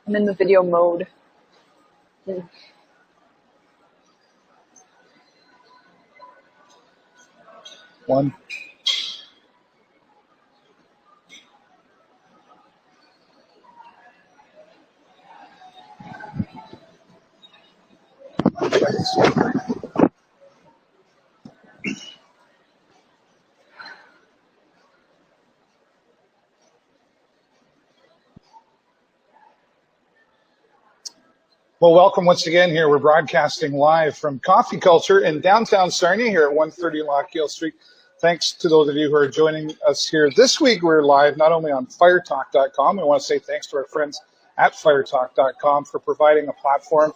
I'm in the video mode. One. Well, welcome once again here. We're broadcasting live from Coffee Culture in downtown Sarnia here at 130 Lockgill Street. Thanks to those of you who are joining us here. This week we're live not only on firetalk.com. We want to say thanks to our friends at firetalk.com for providing a platform,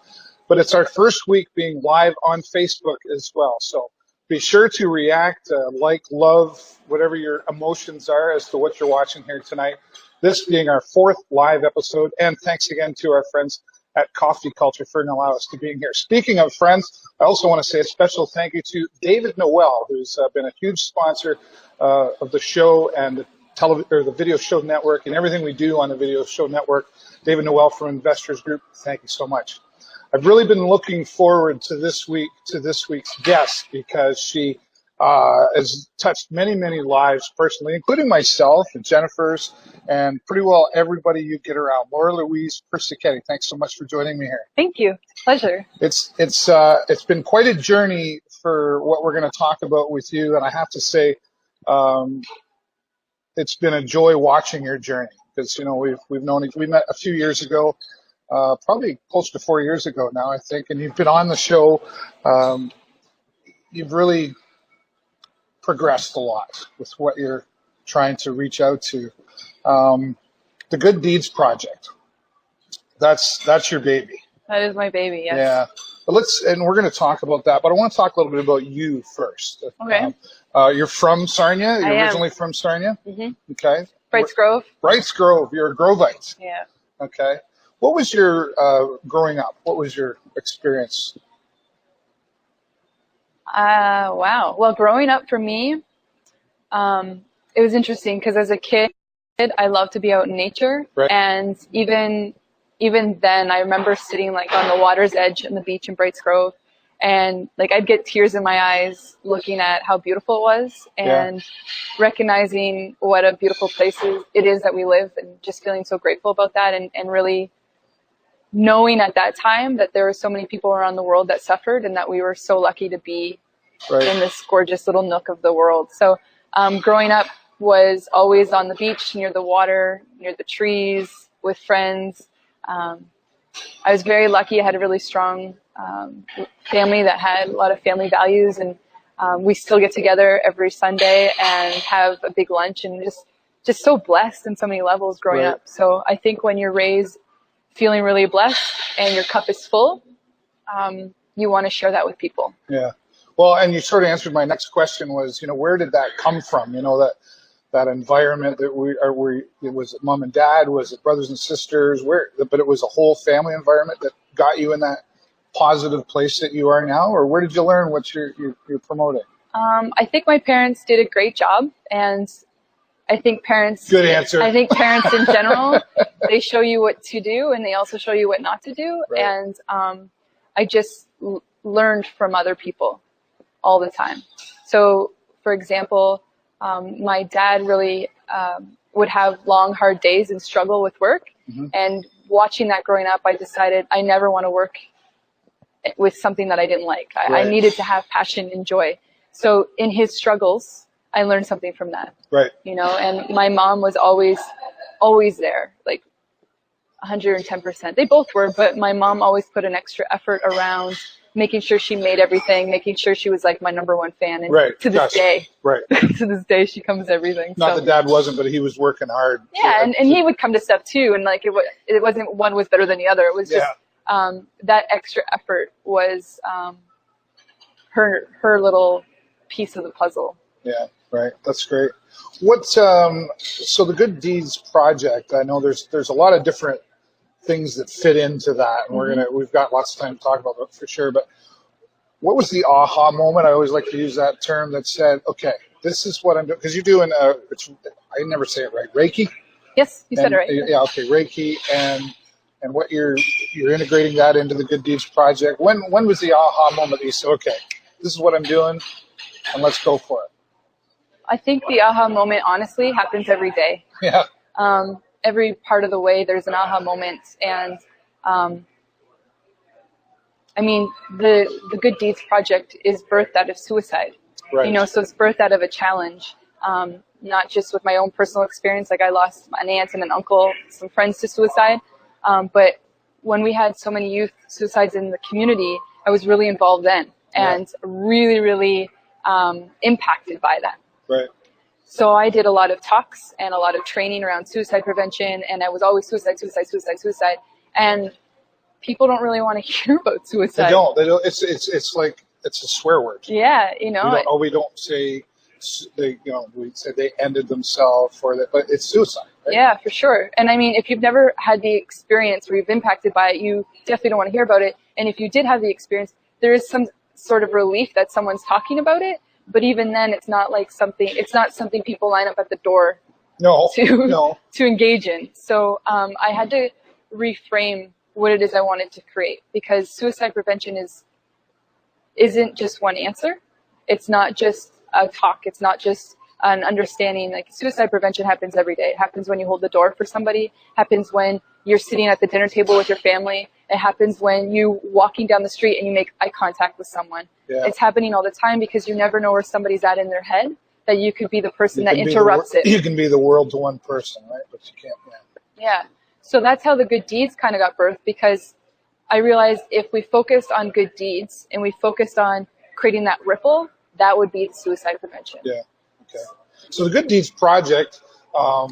but it's our first week being live on Facebook as well. So be sure to react, like, love, whatever your emotions are as to what you're watching here tonight. This being our 4th live episode, and thanks again to our friends at Coffee Culture for allowing us to be here. Speaking of friends, I also want to say a special thank you to David Noel, who's been a huge sponsor of the show and the Video Show Network and everything we do on the Video Show Network. David Noel from Investors Group, thank you so much. I've really been looking forward to this week's guest because she has touched many, many lives personally, including myself and Jennifer's and pretty well everybody you get around. Laura Louise Persichetti, thanks so much for joining me here. Thank you. Pleasure. It's been quite a journey for what we're going to talk about with you, and I have to say it's been a joy watching your journey because we met a few years ago, probably close to 4 years ago now, I think, and you've been on the show. You've really progressed a lot with what you're trying to reach out to. The Good Deeds Project, that's your baby. That is my baby, yes. Yeah, but we're going to talk about that, but I want to talk a little bit about you first. Okay. You're from Sarnia? You're originally from Sarnia? Mm-hmm. Okay. Brights Grove. Brights Grove. You're a Grovite. Yeah. Okay. What was your, growing up, what was your experience? Wow. Well, growing up for me, it was interesting because as a kid, I loved to be out in nature. Right. And even then, I remember sitting like on the water's edge on the beach in Brights Grove, and like I'd get tears in my eyes looking at how beautiful it was and recognizing what a beautiful place it is that we live, and just feeling so grateful about that, and really knowing at that time that there were so many people around the world that suffered, and that we were so lucky to be in this gorgeous little nook of the world. So growing up was always on the beach, near the water, near the trees, with friends. I was very lucky. I had a really strong family that had a lot of family values, and we still get together every Sunday and have a big lunch, and just so blessed in so many levels growing up. So I think when you're raised feeling really blessed and your cup is full, you want to share that with people. Yeah. Well, and you sort of answered my next question was, where did that come from? That environment that was it mom and dad? Was it brothers and sisters? But it was a whole family environment that got you in that positive place that you are now? Or where did you learn what you're promoting? I think my parents did a great job, and I think parents. Good answer. I think parents in general, they show you what to do, and they also show you what not to do. Right. And I just learned from other people all the time. So, for example, my dad really would have long, hard days and struggle with work. Mm-hmm. And watching that growing up, I decided I never want to work with something that I didn't like. I needed to have passion and joy. So in his struggles, I learned something from that. Right. And my mom was always there, like 110%. They both were, but my mom always put an extra effort around making sure she made everything, making sure she was like my number one fan. And to this day, to this day, she comes to everything. Not that dad wasn't, but he was working hard. Yeah. And he would come to stuff too. And like, it wasn't one was better than the other. It was just, that extra effort was, her little piece of the puzzle. Yeah. Right. That's great. So the Good Deeds Project, I know there's a lot of different things that fit into that, and we've got lots of time to talk about that for sure. But what was the aha moment? I always like to use that term that said, okay, this is what I'm doing. Because you're doing, I never say it right, Reiki? Yes, you said it right. Yeah, okay, Reiki. And and what you're integrating that into the Good Deeds Project. When was the aha moment that you said, okay, this is what I'm doing, and let's go for it? I think the aha moment, honestly, happens every day. Yeah. Every part of the way, there's an aha moment, and I mean, the Good Deeds Project is birthed out of suicide. Right. You know, so it's birthed out of a challenge, not just with my own personal experience. Like I lost an aunt and an uncle, some friends to suicide. But when we had so many youth suicides in the community, I was really involved then and really, really impacted by that. Right. So I did a lot of talks and a lot of training around suicide prevention, and I was always suicide. And people don't really want to hear about suicide. They don't. It's like, it's a swear word. Yeah, you know. We don't say we say they ended themselves but it's suicide. Right? Yeah, for sure. And I mean, if you've never had the experience where you've been impacted by it, you definitely don't want to hear about it. And if you did have the experience, there is some sort of relief that someone's talking about it. But even then, it's not something people line up at the door to engage in. So I had to reframe what it is I wanted to create, because suicide prevention isn't just one answer. It's not just a talk. It's not just an understanding. Like, suicide prevention happens every day. It happens when you hold the door for somebody. It happens when you're sitting at the dinner table with your family. It happens when you're walking down the street and you make eye contact with someone. Yeah. It's happening all the time, because you never know where somebody's at in their head, that you could be the person that interrupts it. You can be the world to one person, right? But you can't. Yeah. So that's how the Good Deeds kind of got birthed, because I realized if we focused on good deeds and we focused on creating that ripple, that would be suicide prevention. Yeah. Okay. So the Good Deeds Project, how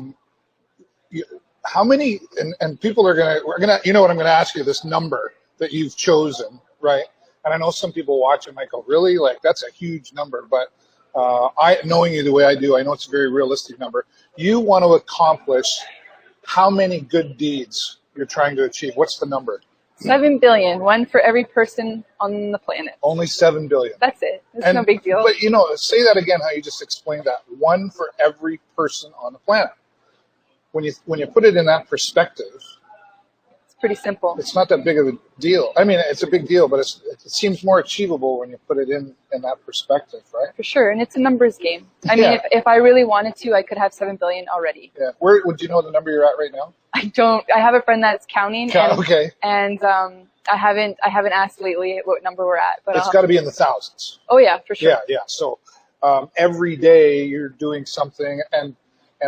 many, and people we're gonna, you know what I'm gonna ask you, this number that you've chosen, right? And I know some people watch it might go, really? Like, that's a huge number, but knowing you the way I do, I know it's a very realistic number. You want to accomplish how many good deeds you're trying to achieve? What's the number? 7 billion, one for every person on the planet. Only 7 billion. That's it. It's no big deal. But say that again, how you just explained that. One for every person on the planet. When you put it in that perspective, it's pretty simple. It's not that big of a deal. I mean, it's a big deal, but it seems more achievable when you put it in that perspective, right? For sure, and it's a numbers game. I mean, if I really wanted to, I could have 7 billion already. Yeah. Where would you know the number you're at right now? I don't. I have a friend that's counting. Okay. And I haven't asked lately what number we're at, but it's got to be in the thousands. Oh yeah, for sure. Yeah. So every day you're doing something, and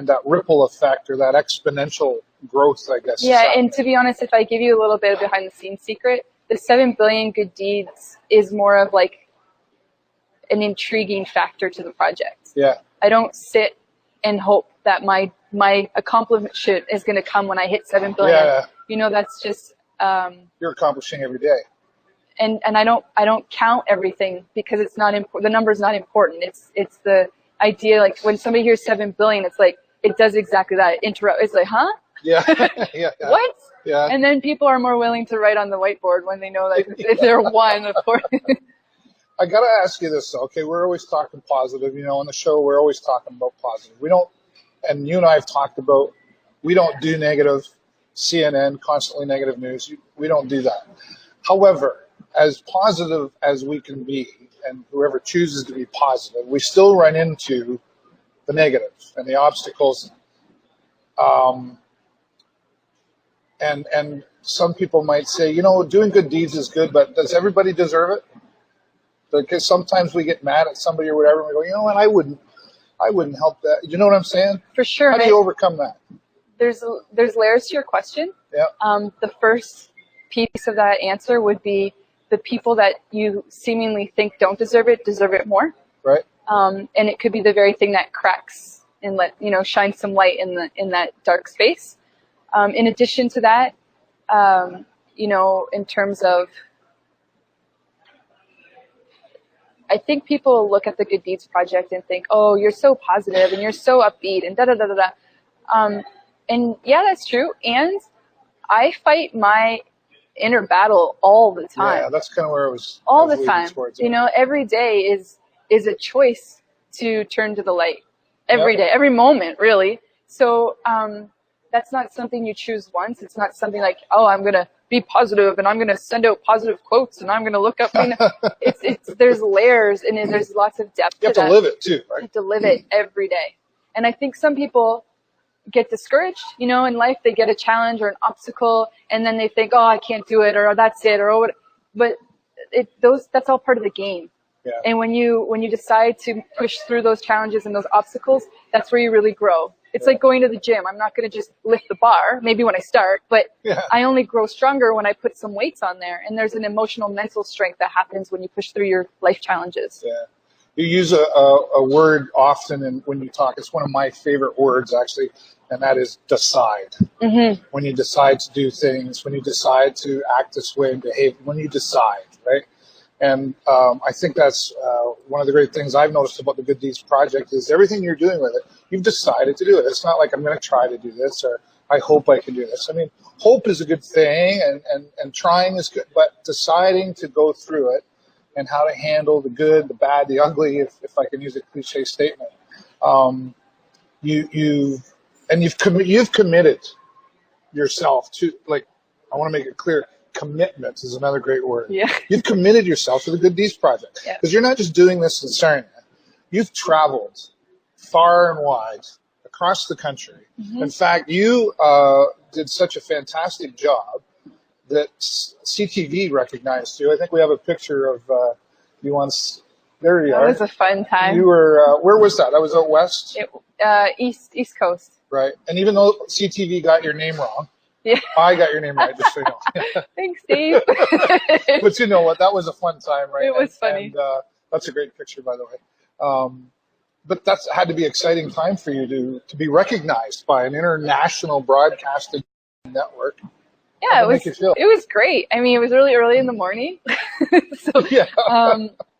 that ripple effect, or that exponential growth, I guess. Yeah, and to be honest, if I give you a little bit of behind the scenes secret, the 7 billion good deeds is more of like an intriguing factor to the project. Yeah. I don't sit and hope that my accomplishment is going to come when I hit 7 billion. Yeah. That's just you're accomplishing every day. And I don't count everything, because it's not important. The number's not important. It's the idea. Like, when somebody hears 7 billion, it's like, it does exactly that. It's like, huh? Yeah. Yeah. What? Yeah. And then people are more willing to write on the whiteboard when they know that if they're one, of course. I got to ask you this, though. Okay, we're always talking positive. On the show, we're always talking about positive. We don't, and you and I have talked about, we don't do negative, CNN, constantly negative news. We don't do that. However, as positive as we can be, and whoever chooses to be positive, we still run into the negatives and the obstacles. And some people might say, doing good deeds is good, but does everybody deserve it? Because sometimes we get mad at somebody or whatever, and we go, what, I wouldn't help that. You know what I'm saying? For sure. How do you overcome that? There's layers to your question. Yeah. The first piece of that answer would be the people that you seemingly think don't deserve it more. Right. And it could be the very thing that cracks and shine some light in that dark space. In addition to that, in terms of, I think people look at the Good Deeds Project and think, oh, you're so positive and you're so upbeat and da-da-da-da-da. And yeah, that's true. And I fight my inner battle all the time. Yeah, that's kind of where I was. All the time. Every day is a choice to turn to the light. Every day, every moment, really. So that's not something you choose once. It's not something like, oh, I'm going to be positive and I'm going to send out positive quotes and I'm going to look up. There's layers and there's lots of depth. You have to live it too, right? You have to live it every day. And I think some people get discouraged, in life. They get a challenge or an obstacle and then they think, oh, I can't do it, or that's it, or what. But that's all part of the game. Yeah. And when you decide to push through those challenges and those obstacles, that's where you really grow. It's like going to the gym. I'm not going to just lift the bar, maybe when I start, but I only grow stronger when I put some weights on there. And there's an emotional, mental strength that happens when you push through your life challenges. Yeah. You use a word often when you talk. It's one of my favorite words, actually, and that is decide. Mm-hmm. When you decide to do things, when you decide to act this way and behave, when you decide, right? And I think that's one of the great things I've noticed about the Good Deeds Project is everything you're doing with it, you've decided to do it. It's not like I'm going to try to do this or I hope I can do this. I mean, hope is a good thing and trying is good, but deciding to go through it and how to handle the good, the bad, the ugly, if I can use a cliche statement, you've committed yourself to, like, I want to make it clear, commitment is another great word. Yeah. You've committed yourself to the Good Deeds Project. Because you're not just doing this in Sarnia. You've traveled far and wide across the country. Mm-hmm. In fact, you did such a fantastic job that CTV recognized you. I think we have a picture of you once. There you are. That was a fun time. You were, where was that? I was out west? East Coast. Right. And even though CTV got your name wrong, yeah. I got your name right, just so you know. Thanks, Steve. But you know what? That was a fun time, right? It was funny. And that's a great picture, by the way. But that's had to be an exciting time for you to be recognized by an international broadcasting network. Yeah, it was great. I mean, it was really early in the morning.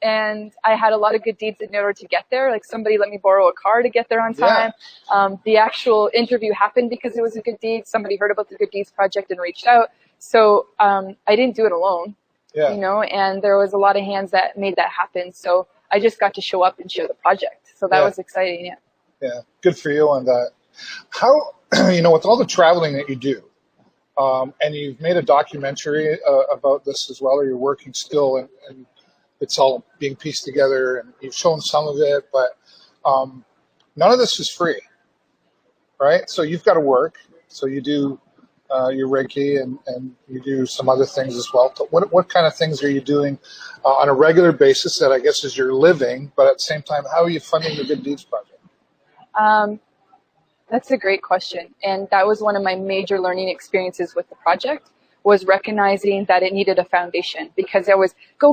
And I had a lot of good deeds in order to get there. Like, somebody let me borrow a car to get there on time. Yeah. The actual interview happened because it was a good deed. Somebody heard about the Good Deeds Project and reached out. So I didn't do it alone, and there was a lot of hands that made that happen. So I just got to show up and share the project. So that was exciting, yeah. Yeah, good for you on that. How, with all the traveling that you do, and you've made a documentary about this as well, or you're working still, and it's all being pieced together, and you've shown some of it, but none of this is free, right? So you've got to work. So you do your Reiki, and you do some other things as well. So what kind of things are you doing on a regular basis that I guess is your living, but at the same time, how are you funding the Good Deeds Project? That's a great question. And that was one of my major learning experiences with the project, was recognizing that it needed a foundation, because I was go,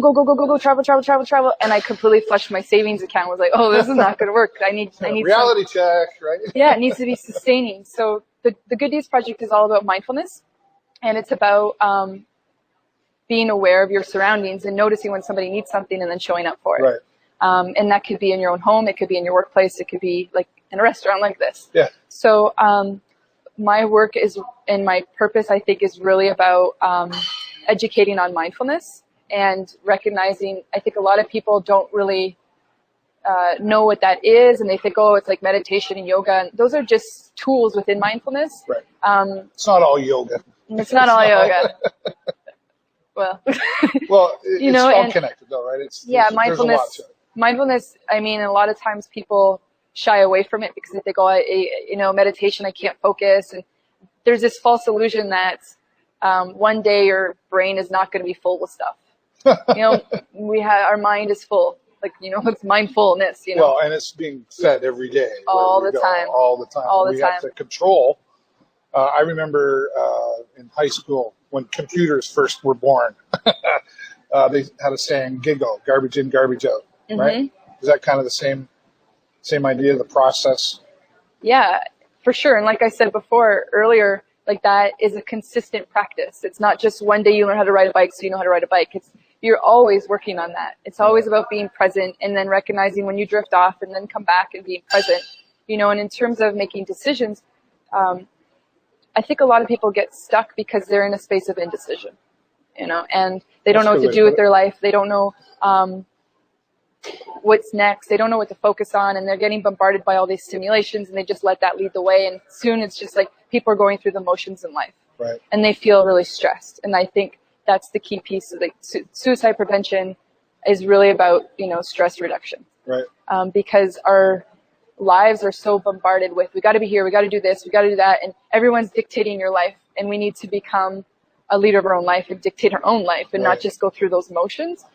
travel. And I completely flushed my savings account. I was like, oh, this is not going to work. I need reality check, right? Yeah, it needs to be sustaining. So the Good Deeds Project is all about mindfulness, and it's about being aware of your surroundings and noticing when somebody needs something and then showing up for it. Right. And that could be in your own home. It could be in your workplace. It could be like in a restaurant like this. Yeah. So my work and my purpose, I think, is really about educating on mindfulness and recognizing. I think a lot of people don't really know what that is, and they think, oh, it's like meditation and yoga, and those are just tools within mindfulness. Right. It's not all yoga. It's not all yoga. Well, it's all connected, though, right? Mindfulness. There's a lot to it. Mindfulness. I mean, a lot of times people shy away from it because they think, oh, meditation, I can't focus, and there's this false illusion that one day your brain is not going to be full with stuff. Our mind is full. Like, it's mindfulness, Well, and it's being fed every day. All the time. We have to control. I remember in high school when computers first were born, they had a saying, GIGO, garbage in, garbage out, mm-hmm. right? Is that kind of the same idea, the process? Yeah, for sure. And like I said earlier, like, that is a consistent practice. It's not just one day you learn how to ride a bike, so you know how to ride a bike. You're always working on that. It's always about being present and then recognizing when you drift off and then come back and being present. And in terms of making decisions, I think a lot of people get stuck because they're in a space of indecision, and they don't know what to do with their life. They don't know what's next. They don't know what to focus on, and they're getting bombarded by all these stimulations, and they just let that lead the way. And soon it's just like people are going through the motions in life, right, and they feel really stressed. And I think that's the key piece of like suicide prevention is really about, stress reduction, right, because our lives are so bombarded with, we got to be here, we got to do this, we got to do that, and everyone's dictating your life, and we need to become a leader of our own life and dictate our own life and not just go through those motions.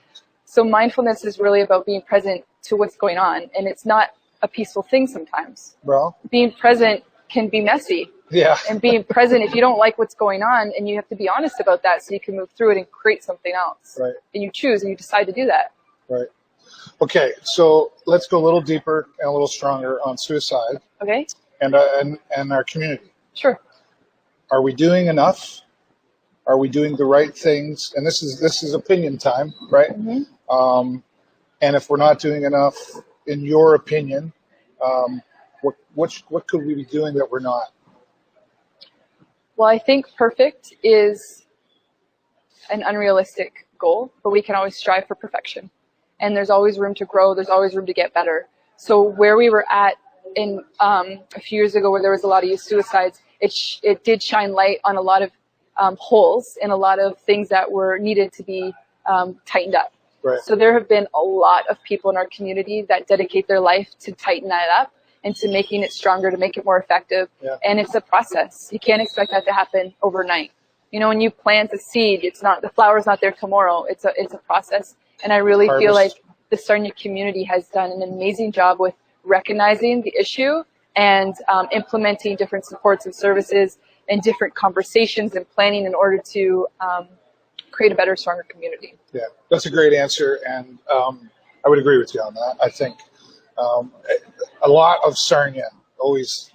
So mindfulness is really about being present to what's going on, and it's not a peaceful thing sometimes. Well, being present can be messy. Yeah. And being present, if you don't like what's going on, and you have to be honest about that so you can move through it and create something else. Right. And you choose and you decide to do that. Right. Okay, so let's go a little deeper and a little stronger on suicide. Okay. And our community. Sure. Are we doing enough? Are we doing the right things? And this is opinion time, right? Mm-hmm. And if we're not doing enough, in your opinion, what could we be doing that we're not? Well, I think perfect is an unrealistic goal, but we can always strive for perfection. And there's always room to grow. There's always room to get better. So where we were at in a few years ago, where there was a lot of youth suicides, it did shine light on a lot of holes and a lot of things that were needed to be tightened up. Right. So there have been a lot of people in our community that dedicate their life to tighten that up and to making it stronger, to make it more effective. Yeah. And it's a process. You can't expect that to happen overnight. When you plant a seed, the flower's not there tomorrow. It's a process. And I really feel like the Sarnia community has done an amazing job with recognizing the issue and implementing different supports and services and different conversations and planning in order to create a better, stronger community. Yeah, that's a great answer, and I would agree with you on that. I think a lot of Sarnia always,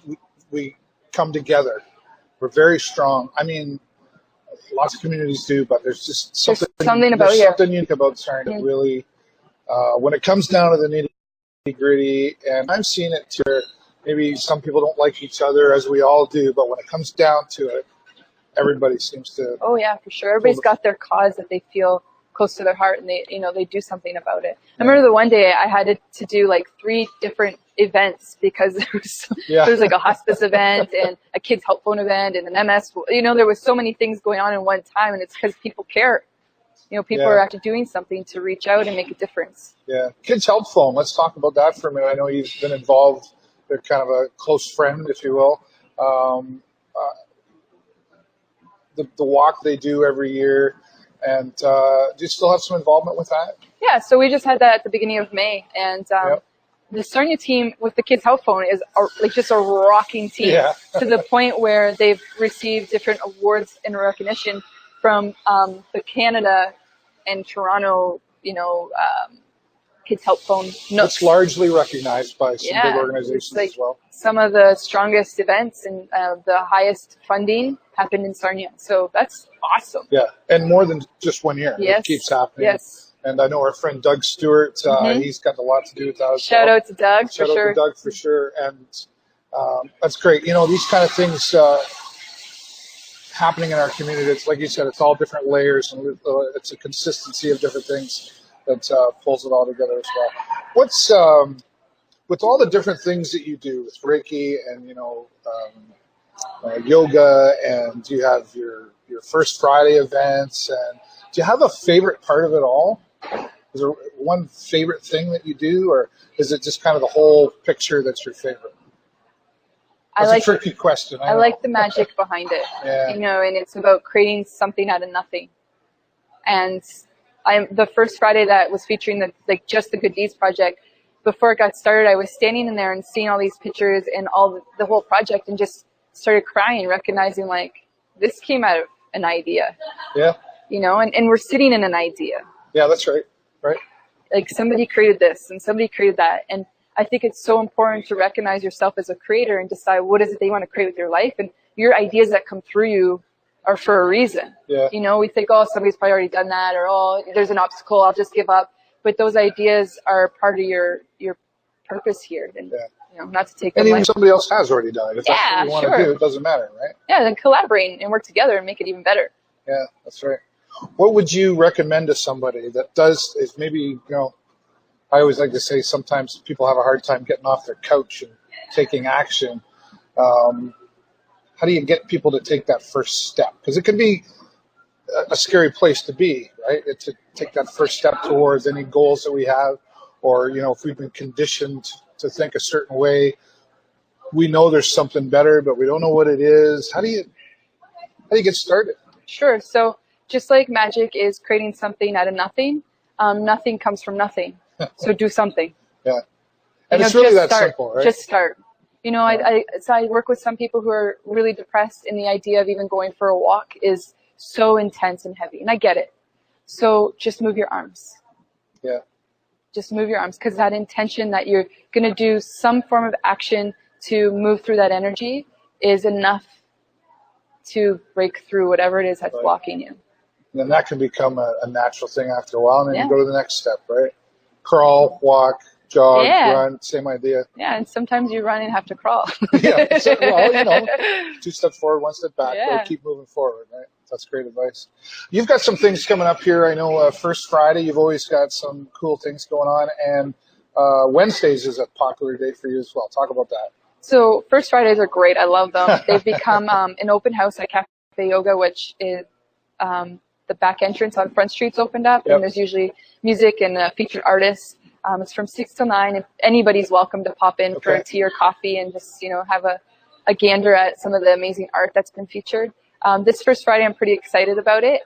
we come together. We're very strong. I mean, lots of communities do, but there's just something unique about Sarnia that really, when it comes down to the nitty-gritty, and I've seen it where maybe some people don't like each other, as we all do, but when it comes down to it, everybody seems to. Oh yeah, for sure. Everybody's got their cause that they feel close to their heart, and they do something about it. I remember the one day I had to do like 3 different events because there was like a hospice event and a kids help phone event and an MS. There was so many things going on in one time, and it's because people care. People are actually doing something to reach out and make a difference. Yeah, kids help phone. Let's talk about that for a minute. I know you've been involved. They're kind of a close friend, if you will. The walk they do every year. And do you still have some involvement with that? Yeah, so we just had that at the beginning of May. And the Sarnia team with the Kids Health Phone is just a rocking team to the point where they've received different awards and recognition from the Canada and Toronto, Kids Help Phone. It's largely recognized by some big organizations as well. Some of the strongest events and the highest funding happened in Sarnia. So that's awesome. Yeah, and more than just one year. Yes. It keeps happening. Yes. And I know our friend Doug Stewart, he's got a lot to do with that as Shout out to Doug, Shout out to Doug for sure. And that's great. These kind of things happening in our community, it's like you said, it's all different layers, and it's a consistency of different things that pulls it all together as well. What's with all the different things that you do with Reiki and yoga, and you have your First Friday events, and do you have a favorite part of it all? Is there one favorite thing that you do, or is it just kind of the whole picture that's your favorite? That's a tricky question. I like the magic behind it, and it's about creating something out of nothing. And the First Friday that was featuring just the Good Deeds Project, before it got started, I was standing in there and seeing all these pictures and the whole project, and just started crying, recognizing this came out of an idea. Yeah. And we're sitting in an idea. Yeah, that's right. Right. Somebody created this and somebody created that. And I think it's so important to recognize yourself as a creator and decide what is it that you want to create with your life. And your ideas that come through you are for a reason. Yeah. We think, somebody's probably already done that, or, there's an obstacle, I'll just give up. But those ideas are part of your purpose here. And, not to take them. And even somebody else has already done it. If that's what you want to do, it doesn't matter, right? Yeah, then collaborate and work together and make it even better. Yeah, that's right. What would you recommend to somebody that is maybe, I always like to say sometimes people have a hard time getting off their couch and taking action. How do you get people to take that first step? Because it can be a scary place to be, right? To take that first step towards any goals that we have, or, you know, if we've been conditioned to think a certain way, we know there's something better, but we don't know what it is. How do you get started? Sure. So just like magic is creating something out of nothing, nothing comes from nothing. So do something. Yeah. And it's really that start. simple, right? Just start. You know, so I work with some people who are really depressed, and the idea of even going for a walk is so intense and heavy, and I get it. So just move your arms. Yeah. Just move your arms, because that intention that you're going to do some form of action to move through that energy is enough to break through whatever it is that's blocking you. And then that can become a natural thing after a while, and then you go to the next step, right? Crawl, walk, jog, run, same idea. Yeah, and sometimes you run and have to crawl. Yeah, so, well, you know, 2 steps forward, 1 step back, but keep moving forward, right? That's great advice. You've got some things coming up here. I know First Friday, you've always got some cool things going on, and Wednesdays is a popular day for you as well. Talk about that. So First Fridays are great. I love them. They've become an open house at Cafe Yoga, which is the back entrance on Front Street's opened up, and there's usually music and featured artists. It's from 6 till 9. If anybody's welcome to pop in for a tea or coffee and just, you know, have a gander at some of the amazing art that's been featured. This First Friday, I'm pretty excited about it.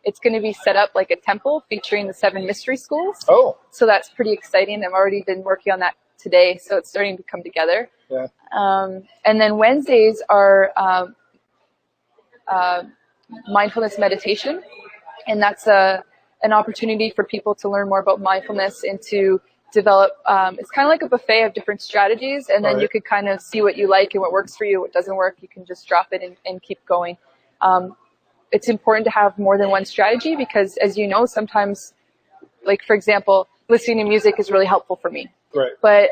It's going to be set up like a temple featuring the 7 mystery schools. Oh. So that's pretty exciting. I've already been working on that today, so it's starting to come together. Yeah. And then Wednesdays are mindfulness meditation, and that's an opportunity for people to learn more about mindfulness and to develop. It's kind of like a buffet of different strategies, and then you could kind of see what you like and what works for you, what doesn't work. You can just drop it and keep going. It's important to have more than one strategy because, as you know, sometimes, like for example, listening to music is really helpful for me. Right. But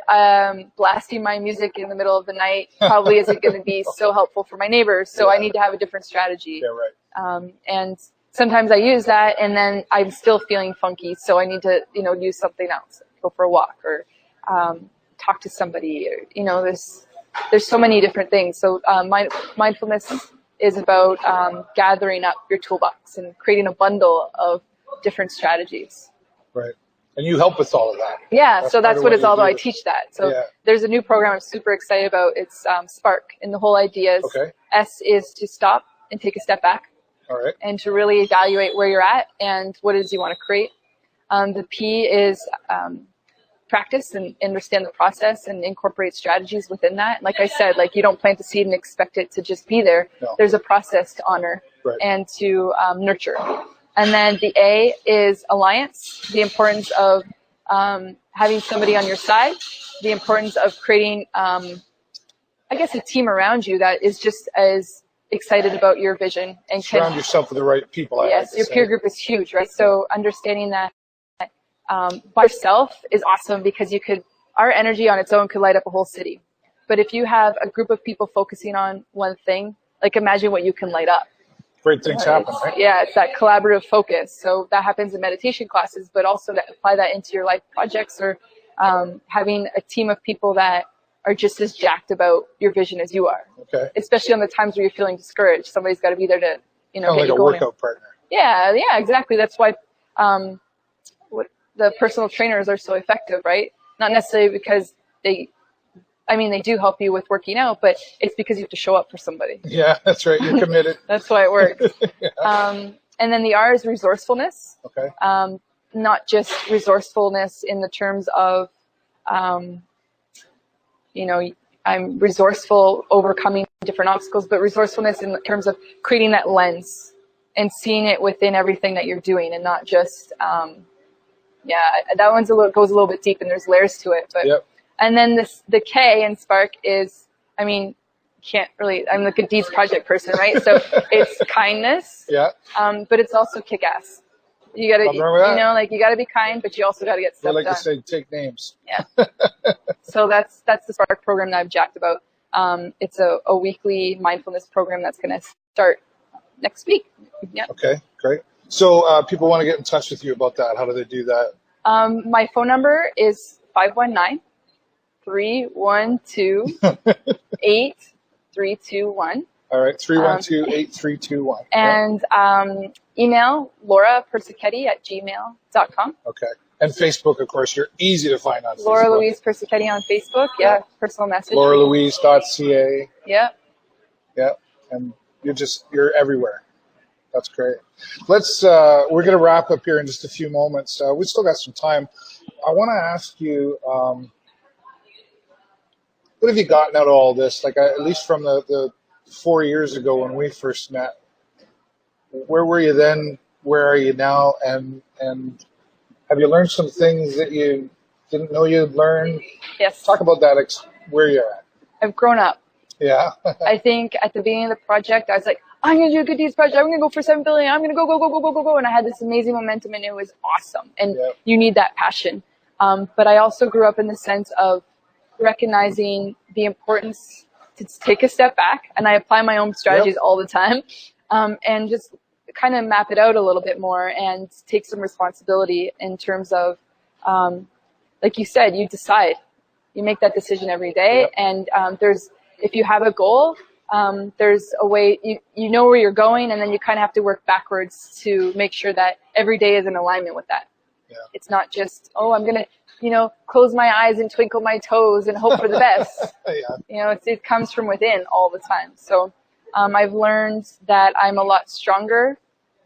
blasting my music in the middle of the night probably isn't going to be so helpful for my neighbors. So I need to have a different strategy. Yeah, right. And sometimes I use that, and then I'm still feeling funky. So I need to, you know, use something else. Go for a walk or talk to somebody. Or, you know, there's so many different things. So mindfulness is about gathering up your toolbox and creating a bundle of different strategies. Right. And you help with all of that. Yeah, so that's what it's all about. I teach that. So there's a new program I'm super excited about. It's Spark. And the whole idea is S is to stop and take a step back. All right. And to really evaluate where you're at and what it is you want to create. The P is practice and understand the process and incorporate strategies within that. Like I said, like you don't plant the seed and expect it to just be there. No. There's a process to honor and to nurture. And then the A is alliance, the importance of having somebody on your side, the importance of creating, I guess, a team around you that is just as excited about your vision. And surround yourself with the right people. Yes, your peer group is huge, right? So understanding that by yourself is awesome because our energy on its own could light up a whole city. But if you have a group of people focusing on one thing, like imagine what you can light up. Great things happen, right? Yeah, it's that collaborative focus. So that happens in meditation classes, but also to apply that into your life projects or having a team of people that are just as jacked about your vision as you are. Okay. Especially on the times where you're feeling discouraged. Somebody's got to be there to, you know, get you going. Like a workout partner. Yeah, exactly. That's why the personal trainers are so effective, right? Not necessarily because they do help you with working out, but it's because you have to show up for somebody. Yeah, that's right. You're committed. That's why it works. And then the R is resourcefulness. Okay. Not just resourcefulness in the terms of, I'm resourceful overcoming different obstacles, but resourcefulness in terms of creating that lens and seeing it within everything that you're doing and not just, that one goes a little bit deep and there's layers to it. But And then the K in Spark is, I'm the Good Deeds Project person, right? So it's kindness. Yeah. But it's also kick-ass. You gotta, you gotta be kind, but you also gotta get stuff done. I like to say, take names. Yeah. So that's the Spark program that I've jacked about. It's a weekly mindfulness program that's gonna start next week. Yeah. Okay, great. So people want to get in touch with you about that. How do they do that? My phone number is 519-312-8321. All right, 312-8321. And email Laura Persichetti at gmail.com. Okay. And Facebook, of course, you're easy to find on Facebook. Laura Louise Persichetti on Facebook. Yeah, personal message. LauraLouise.ca. Yeah. Yeah. And you're everywhere. That's great. We're going to wrap up here in just a few moments. We still got some time. I want to ask you, what have you gotten out of all this? Like, at least from the 4 years ago when we first met, where were you then? Where are you now? And have you learned some things that you didn't know you'd learn? Yes. Talk about that, where you're at. I've grown up. Yeah. I think at the beginning of the project, I was like, I'm going to do a good deeds project. I'm going to go for $7 billion. I'm going to go. And I had this amazing momentum, and it was awesome. And you need that passion. But I also grew up in the sense of recognizing the importance to take a step back. And I apply my own strategies all the time. And just kind of map it out a little bit more and take some responsibility in terms of, like you said, you decide. You make that decision every day. And if you have a goal, there's a way, you know where you're going, and then you kind of have to work backwards to make sure that every day is in alignment with that. Yeah. It's not just, I'm going to, close my eyes and twinkle my toes and hope for the best. It comes from within all the time. So I've learned that I'm a lot stronger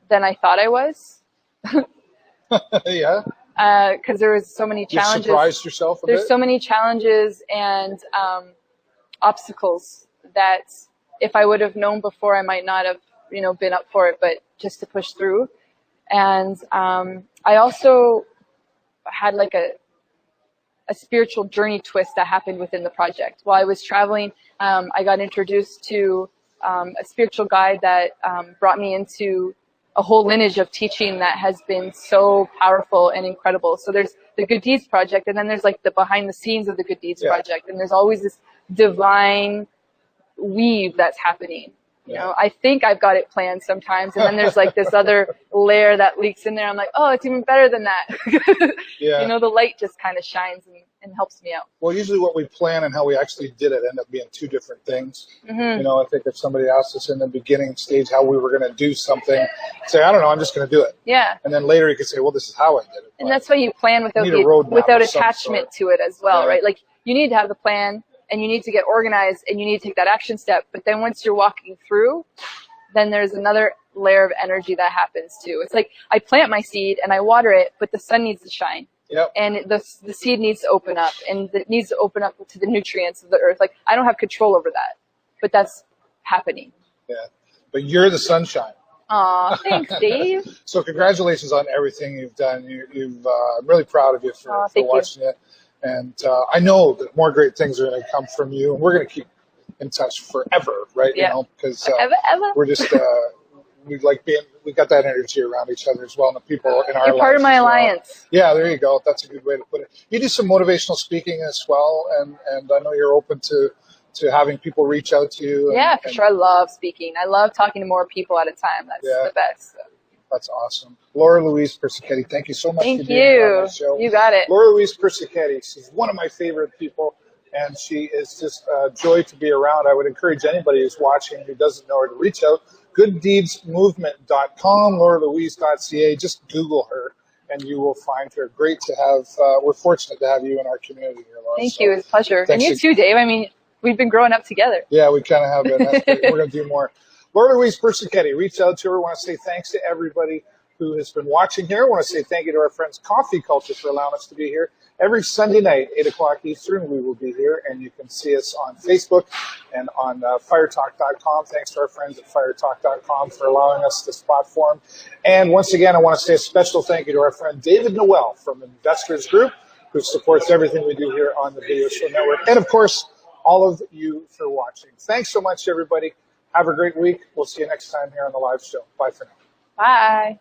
than I thought I was. Yeah. Because there was so many challenges. You surprised yourself a bit? There's so many challenges and obstacles that if I would have known before, I might not have, been up for it, but just to push through. And I also had like a spiritual journey twist that happened within the project. While I was traveling, I got introduced to a spiritual guide that brought me into a whole lineage of teaching that has been so powerful and incredible. So there's the Good Deeds Project, and then there's like the behind the scenes of the Good Deeds Project, and there's always this divine weave that's happening. I think I've got it planned sometimes, and then there's like this other layer that leaks in there. I'm like, it's even better than that. The light just kind of shines and helps me out. Well, usually what we plan and how we actually did it end up being two different things. Mm-hmm. I think if somebody asked us in the beginning stage how we were going to do something, say, I don't know, I'm just going to do it. Yeah. And then later you could say, well, this is how I did it. And that's why you plan without attachment to it as well, right? Like, you need to have the plan, and you need to get organized, and you need to take that action step. But then once you're walking through, then there's another layer of energy that happens too. It's like I plant my seed and I water it, but the sun needs to shine. Yep. And the seed needs to open up, and it needs to open up to the nutrients of the earth. Like, I don't have control over that, but that's happening. Yeah. But you're the sunshine. Aw, thanks, Dave. So congratulations on everything you've done. I'm really proud of you for watching it. And I know that more great things are going to come from you, and we're going to keep in touch forever, right? Yeah. Because ever. We're just we got that energy around each other as well, and the people in our lives. You're part of my alliance. Yeah, there you go. That's a good way to put it. You do some motivational speaking as well, and I know you're open to having people reach out to you. For sure. I love speaking. I love talking to more people at a time. That's the best. That's awesome. Laura Louise Persichetti, thank you so much for being on the show. You got it. Laura Louise Persichetti, she's one of my favorite people, and she is just a joy to be around. I would encourage anybody who's watching who doesn't know her to reach out. GoodDeedsMovement.com, LauraLouise.ca. Just Google her, and you will find her. Great to have. We're fortunate to have you in our community here, Laura. Thank you. It's a pleasure. And you too, Dave. I mean, we've been growing up together. Yeah, we kind of have been. That's great. We're going to do more. Laura Louise Persichetti, reach out to her. I want to say thanks to everybody who has been watching here. I want to say thank you to our friends Coffee Culture for allowing us to be here. Every Sunday night, 8 o'clock Eastern, we will be here, and you can see us on Facebook and on firetalk.com. Thanks to our friends at firetalk.com for allowing us this platform. And once again, I want to say a special thank you to our friend David Noel from Investors Group, who supports everything we do here on the Video Show Network. And, of course, all of you for watching. Thanks so much, everybody. Have a great week. We'll see you next time here on the live show. Bye for now. Bye.